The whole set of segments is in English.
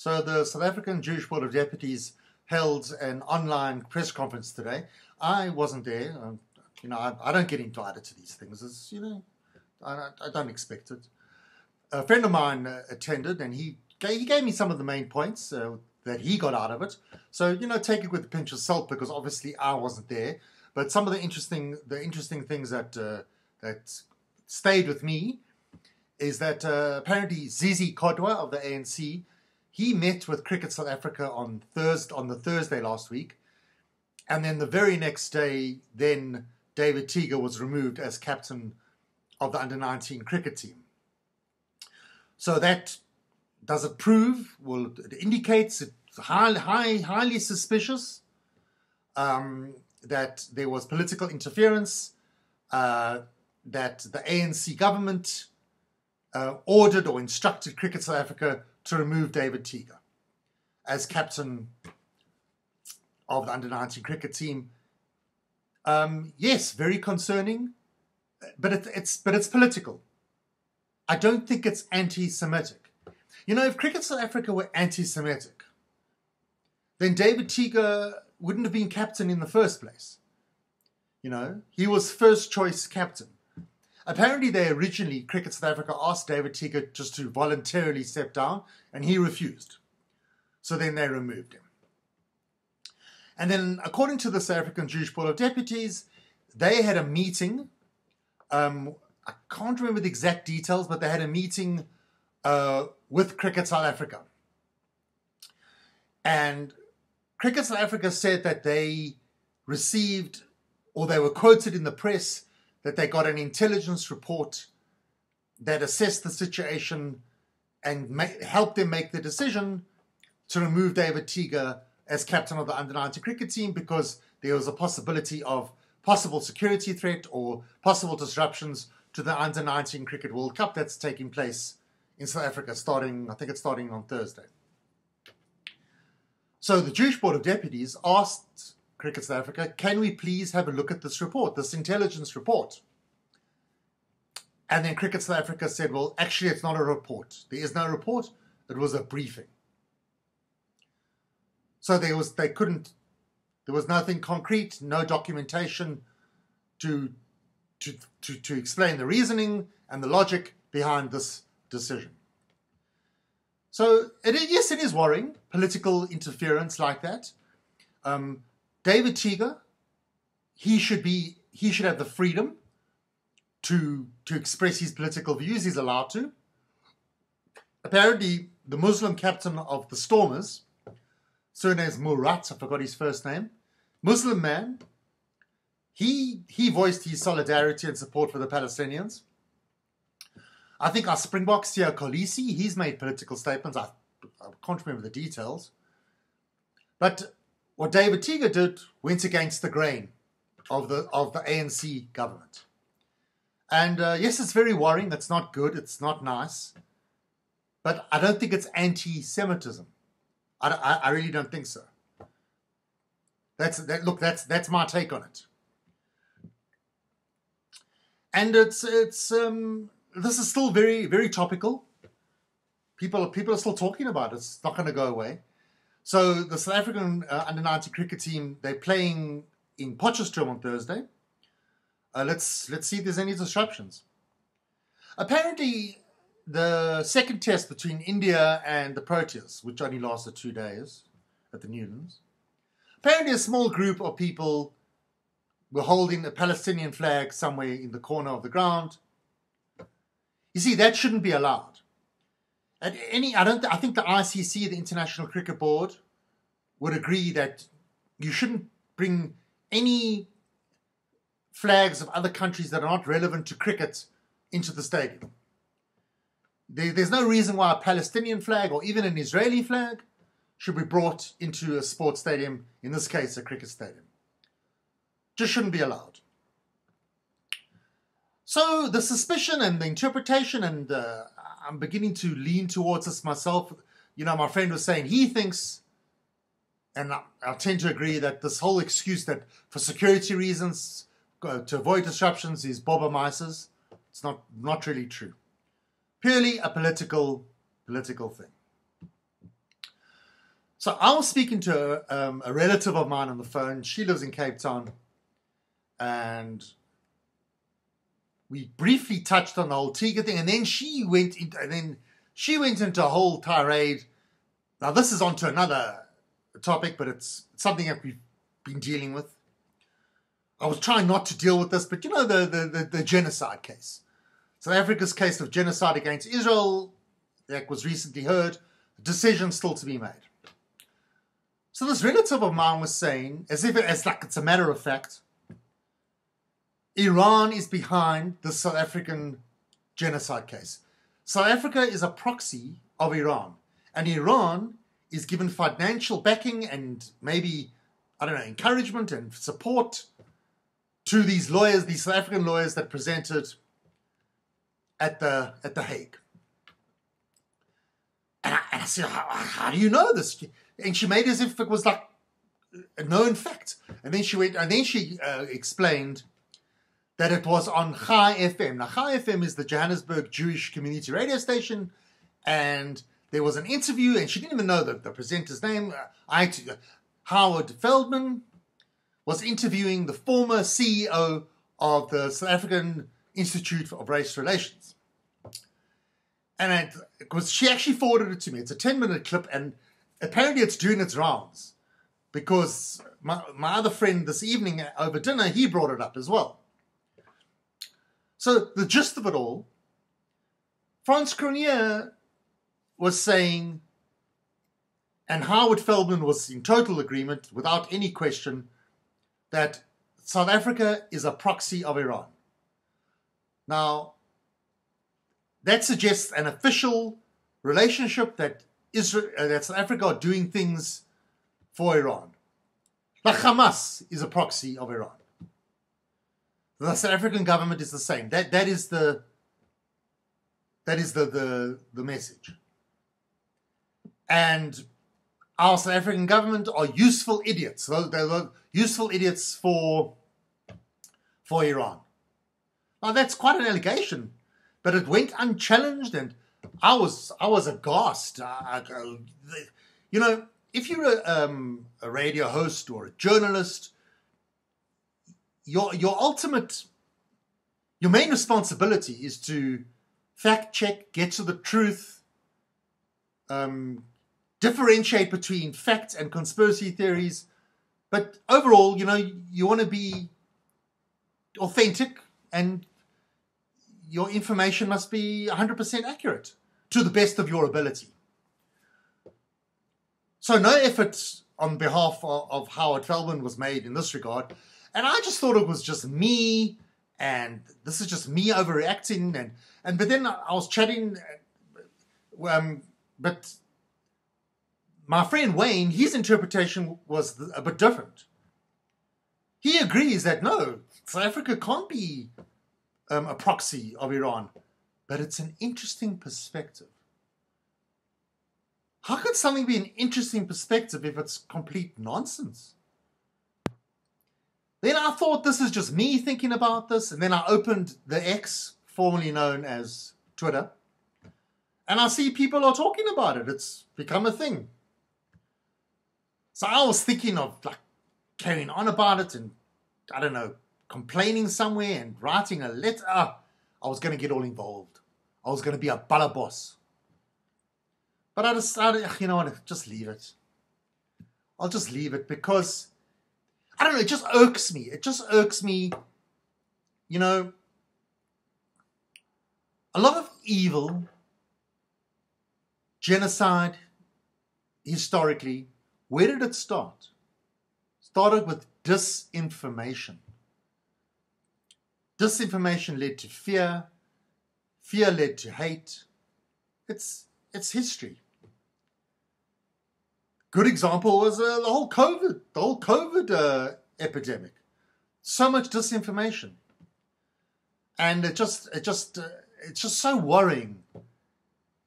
So the South African Jewish Board of Deputies held an online press conference today. I wasn't there. I don't get invited to these things. I don't expect it. A friend of mine attended, and he gave me some of the main points that he got out of it. So take it with a pinch of salt, because obviously I wasn't there. But some of the interesting things that stayed with me is that apparently Zizi Kodwa of the ANC, he met with Cricket South Africa on the Thursday last week, and then the very next day, then David Teeger was removed as captain of the under-19 cricket team. So that does it prove? Well, it indicates it's highly suspicious that there was political interference, that the ANC government ordered or instructed Cricket South Africa to remove David Teeger as captain of the under-19 cricket team. Yes, very concerning, but it's political. I don't think it's anti-Semitic. If Cricket South Africa were anti-Semitic, then David Teeger wouldn't have been captain in the first place. He was first choice captain. Apparently Cricket South Africa asked David Teeger just to voluntarily step down, and he refused. So then they removed him. And then, according to the South African Jewish Board of Deputies, they had a meeting. I can't remember the exact details, but they had a meeting with Cricket South Africa. And Cricket South Africa said that they received, or they were quoted in the press, that they got an intelligence report that assessed the situation and helped them make the decision to remove David Teeger as captain of the under-19 cricket team, because there was a possibility of possible security threat or possible disruptions to the under-19 Cricket World Cup that's taking place in South Africa I think it's starting on Thursday. So the Jewish Board of Deputies asked Cricket South Africa, can we please have a look at this report, this intelligence report? And then Cricket South Africa said, well, actually, it's not a report. There is no report. It was a briefing. So there was nothing concrete, no documentation to explain the reasoning and the logic behind this decision. So yes, it is worrying, political interference like that. David Teeger, he should have the freedom to express his political views. He's allowed to. Apparently, the Muslim captain of the Stormers, surname's Murat, I forgot his first name, Muslim man, he voiced his solidarity and support for the Palestinians. I think our Springboks, Siya Kolisi, he's made political statements. I can't remember the details. But what David Teeger did went against the grain of the ANC government. And yes, it's very worrying. It's not good. It's not nice. But I don't think it's anti-Semitism. I really don't think so. That's my take on it. And this is still very, very topical. People are still talking about it. It's not going to go away. So the South African under-19 cricket team, they're playing in Potchefstroom on Thursday. Let's see if there's any disruptions. Apparently, the second test between India and the Proteas, which only lasted 2 days at the Newlands, apparently a small group of people were holding a Palestinian flag somewhere in the corner of the ground. You see, that shouldn't be allowed. I think the ICC, the International Cricket Board, would agree that you shouldn't bring any flags of other countries that are not relevant to cricket into the stadium. There's no reason why a Palestinian flag or even an Israeli flag should be brought into a sports stadium, in this case, a cricket stadium. Just shouldn't be allowed. So the suspicion and the interpretation, and I'm beginning to lean towards this myself. My friend was saying he thinks, and I tend to agree, that this whole excuse that for security reasons, to avoid disruptions, is Boba Mises. It's not really true. Purely a political thing. So I was speaking to a relative of mine on the phone. She lives in Cape Town. And we briefly touched on the whole Teeger thing. And then she went into a whole tirade. Now, this is onto another topic, but it's something that we've been dealing with. I was trying not to deal with this, but you know, the genocide case. South Africa's case of genocide against Israel that was recently heard. A decision still to be made. So this relative of mine was saying, as like it's a matter of fact, Iran is behind the South African genocide case. South Africa is a proxy of Iran. And Iran is given financial backing and maybe, I don't know, encouragement and support to these lawyers, these South African lawyers that presented at the Hague. And I said, how do you know this? And she made as if it was like a known fact. And then she explained that it was on Chai FM. Now, Chai FM is the Johannesburg Jewish community radio station, and there was an interview, and she didn't even know the presenter's name. Howard Feldman was interviewing the former CEO of the South African Institute of Race Relations. And she actually forwarded it to me. It's a 10-minute clip, and apparently it's doing its rounds because my other friend this evening over dinner, he brought it up as well. So the gist of it all, Frans Cronje was saying, and Howard Feldman was in total agreement, without any question, that South Africa is a proxy of Iran. Now, that suggests an official relationship that South Africa are doing things for Iran. Like Hamas is a proxy of Iran. The South African government is the same. That is the message. And our South African government are useful idiots. They're useful idiots for Iran. Now that's quite an allegation, but it went unchallenged, and I was aghast. You know, if you're a radio host or a journalist, your main responsibility is to fact check, get to the truth, differentiate between facts and conspiracy theories. But overall, you know, you want to be authentic, and your information must be 100% accurate to the best of your ability. So no effort on behalf of Howard Feldman was made in this regard. And I just thought it was just me, and this is just me overreacting. But then I was chatting, but my friend Wayne, his interpretation was a bit different. He agrees that no, South Africa can't be a proxy of Iran, but it's an interesting perspective. How could something be an interesting perspective if it's complete nonsense? Then I thought, this is just me thinking about this, and then I opened the X, formerly known as Twitter, and I see people are talking about it. It's become a thing. So I was thinking of like carrying on about it and, I don't know, complaining somewhere and writing a letter. I was going to get all involved. I was going to be a boss. But I decided, you know what, just leave it. I'll just leave it because, I don't know, it just irks me. It just irks me, you know, a lot of evil, genocide, historically, where did it start? It started with disinformation. Disinformation led to fear. Fear led to hate. It's history. Good example was the whole COVID epidemic. So much disinformation, and it's just so worrying.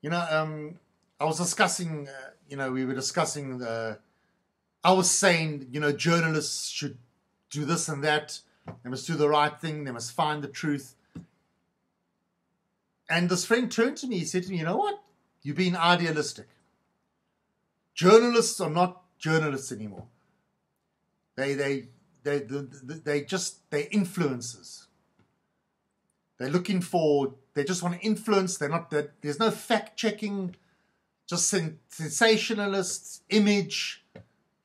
You know, I was discussing. We were discussing. I was saying, you know, journalists should do this and that. They must do the right thing. They must find the truth. And this friend turned to me. He said to me, "You know what? You're being idealistic." Journalists are not journalists anymore. They're influencers. They're looking for, they just want to influence. There's no fact checking, just sensationalist image,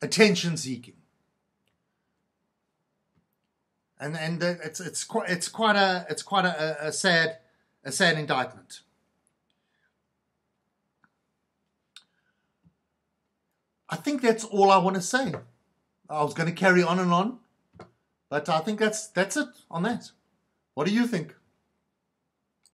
attention seeking. And it's quite a sad indictment. I think that's all I want to say. I was going to carry on and on, but I think that's it on that. What do you think?